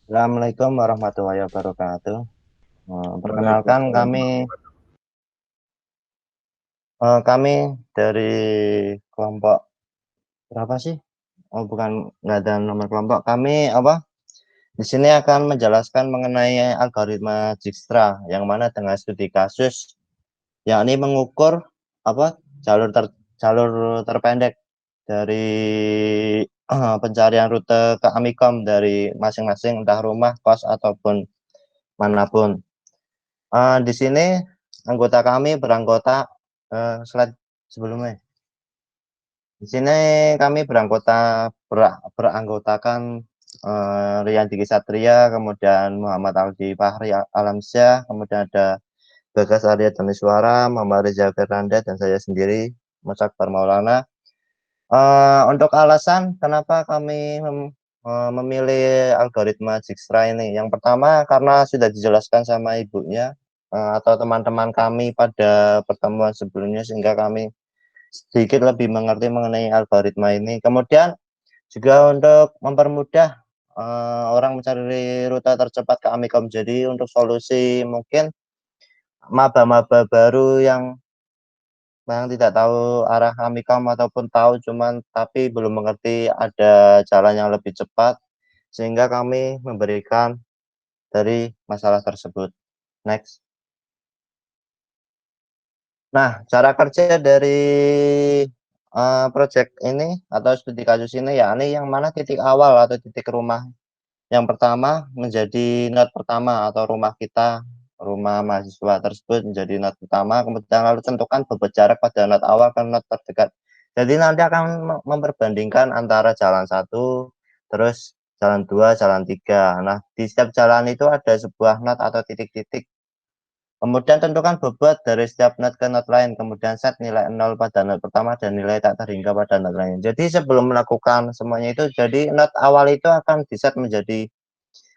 Assalamualaikum warahmatullahi wabarakatuh. Perkenalkan Waalaikumsalam kami warahmatullahi. kami dari kelompok berapa sih? Oh bukan, nggak ada nomor kelompok. Kami apa? Di sini akan menjelaskan mengenai algoritma Dijkstra yang mana dengan studi kasus yakni mengukur apa jalur terpendek dari pencarian rute ke Amikom dari masing-masing entah rumah, kos ataupun manapun. Di sini anggota kami beranggota slide sebelumnya. Di sini kami beranggotakan Rian Diki Satria, kemudian Muhammad Aldi Fahri Alamsyah, kemudian ada Bagas Arya Suara, Muhammad Reza Fernanda, dan saya sendiri, Musakbar Maulana. Untuk alasan kenapa kami memilih algoritma Dijkstra ini, yang pertama karena sudah dijelaskan sama ibunya atau teman-teman kami pada pertemuan sebelumnya, sehingga kami sedikit lebih mengerti mengenai algoritma ini. Kemudian juga untuk mempermudah orang mencari rute tercepat ke Amikom. Jadi untuk solusi mungkin maba-maba baru yang tidak tahu arah Amikom ataupun tahu cuman tapi belum mengerti ada jalan yang lebih cepat, sehingga kami memberikan dari masalah tersebut. Next. Nah, cara kerja dari project ini atau studi kasus ini yakni yang mana titik awal atau titik rumah yang pertama menjadi node pertama atau rumah kita, rumah mahasiswa tersebut menjadi node pertama, kemudian lalu tentukan bobot jarak pada node awal ke node terdekat. Jadi nanti akan memperbandingkan antara jalan satu, terus jalan dua, jalan tiga. Nah, di setiap jalan itu ada sebuah node atau titik-titik. Kemudian tentukan bobot dari setiap node ke node lain, kemudian set nilai 0 pada node pertama dan nilai tak terhingga pada node lain. Jadi sebelum melakukan semuanya itu, jadi node awal itu akan diset menjadi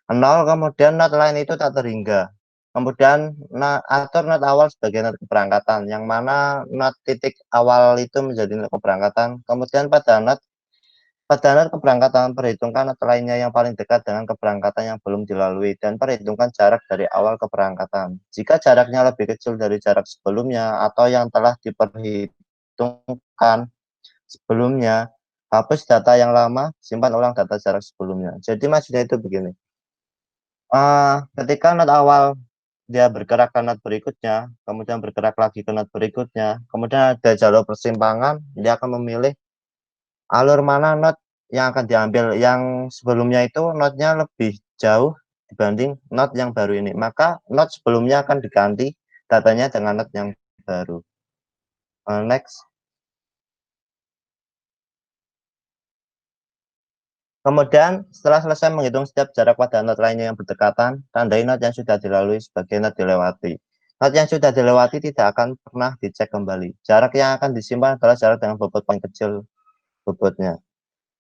0, kemudian node lain itu tak terhingga. Kemudian atur node awal sebagai node keberangkatan, yang mana node titik awal itu menjadi node keberangkatan. Kemudian pada node keberangkatan perhitungkan node lainnya yang paling dekat dengan keberangkatan yang belum dilalui dan perhitungkan jarak dari awal keberangkatan. Jika jaraknya lebih kecil dari jarak sebelumnya atau yang telah diperhitungkan sebelumnya, hapus data yang lama, simpan ulang data jarak sebelumnya. Jadi maksudnya itu begini. Ketika node awal dia bergerak ke node berikutnya, kemudian bergerak lagi ke node berikutnya, kemudian ada jalur persimpangan, dia akan memilih alur mana node yang akan diambil. Yang sebelumnya itu node-nya lebih jauh dibanding node yang baru ini. Maka node sebelumnya akan diganti datanya dengan node yang baru. Next. Kemudian setelah selesai menghitung setiap jarak pada node lainnya yang berdekatan, tandai node yang sudah dilalui sebagai node dilewati. Node yang sudah dilewati tidak akan pernah dicek kembali. Jarak yang akan disimpan adalah jarak dengan bobot paling kecil bobotnya.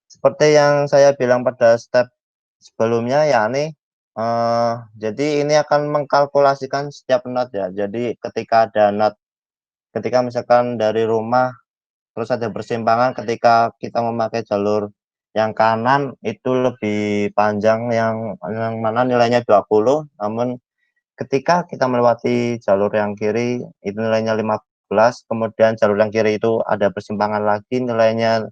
Seperti yang saya bilang pada step sebelumnya, yakni jadi ini akan mengkalkulasikan setiap node ya. Jadi ketika ada node, ketika misalkan dari rumah terus ada persimpangan, ketika kita memakai jalur yang kanan itu lebih panjang, yang mana nilainya 20, namun ketika kita melewati jalur yang kiri itu nilainya 15, kemudian jalur yang kiri itu ada persimpangan lagi nilainya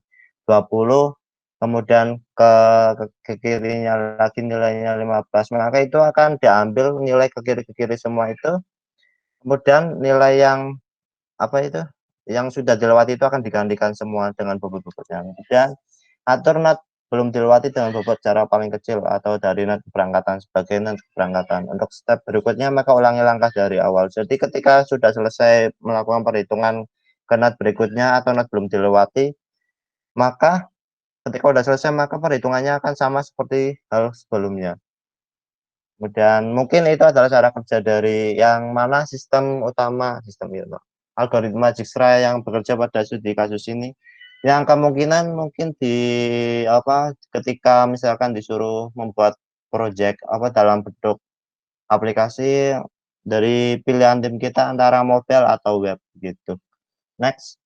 20, kemudian ke kirinya lagi nilainya 15, maka itu akan diambil nilai ke kiri semua itu, kemudian nilai yang apa itu yang sudah dilewati itu akan digantikan semua dengan bobot-bobotnya. Kemudian atur node belum dilewati dengan bobot jarak paling kecil atau dari node keberangkatan sebagai node keberangkatan. Untuk step berikutnya maka ulangi langkah dari awal. Jadi ketika sudah selesai melakukan perhitungan ke node berikutnya atau node belum dilewati, maka ketika sudah selesai maka perhitungannya akan sama seperti hal sebelumnya. Kemudian mungkin itu adalah cara kerja dari yang mana sistem utama sistem itu algoritma Dijkstra yang bekerja pada studi kasus ini, yang kemungkinan mungkin di apa ketika misalkan disuruh membuat project apa dalam bentuk aplikasi dari pilihan tim kita antara mobile atau web gitu. Next.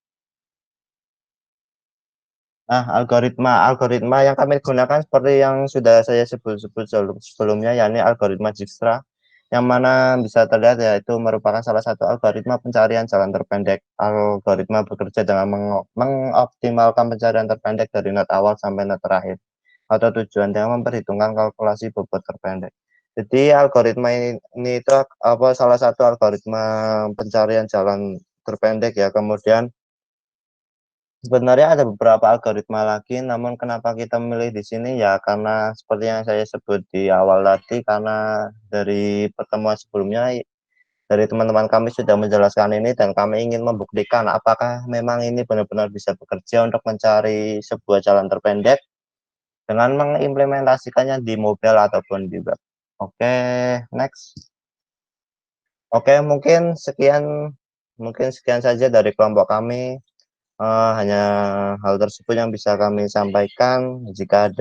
Nah, algoritma yang kami gunakan seperti yang sudah saya sebut-sebut sebelumnya, yakni algoritma Dijkstra, yang mana bisa terlihat yaitu merupakan salah satu algoritma pencarian jalan terpendek. Algoritma bekerja dengan mengoptimalkan pencarian terpendek dari not awal sampai not terakhir, atau tujuan dengan memperhitungkan kalkulasi bobot terpendek. Jadi algoritma ini itu salah satu algoritma pencarian jalan terpendek ya. Kemudian sebenarnya ada beberapa algoritma lagi, namun kenapa kita memilih di sini ya karena seperti yang saya sebut di awal tadi, karena dari pertemuan sebelumnya dari teman-teman kami sudah menjelaskan ini dan kami ingin membuktikan apakah memang ini benar-benar bisa bekerja untuk mencari sebuah jalan terpendek dengan mengimplementasikannya di mobile ataupun di web. Oke, next. Oke, mungkin sekian saja dari kelompok kami. Hanya hal tersebut yang bisa kami sampaikan. Jika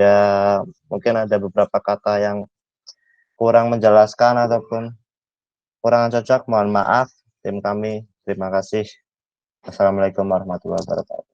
mungkin ada beberapa kata yang kurang menjelaskan ataupun kurang cocok, mohon maaf tim kami. Terima kasih. Assalamualaikum warahmatullahi wabarakatuh.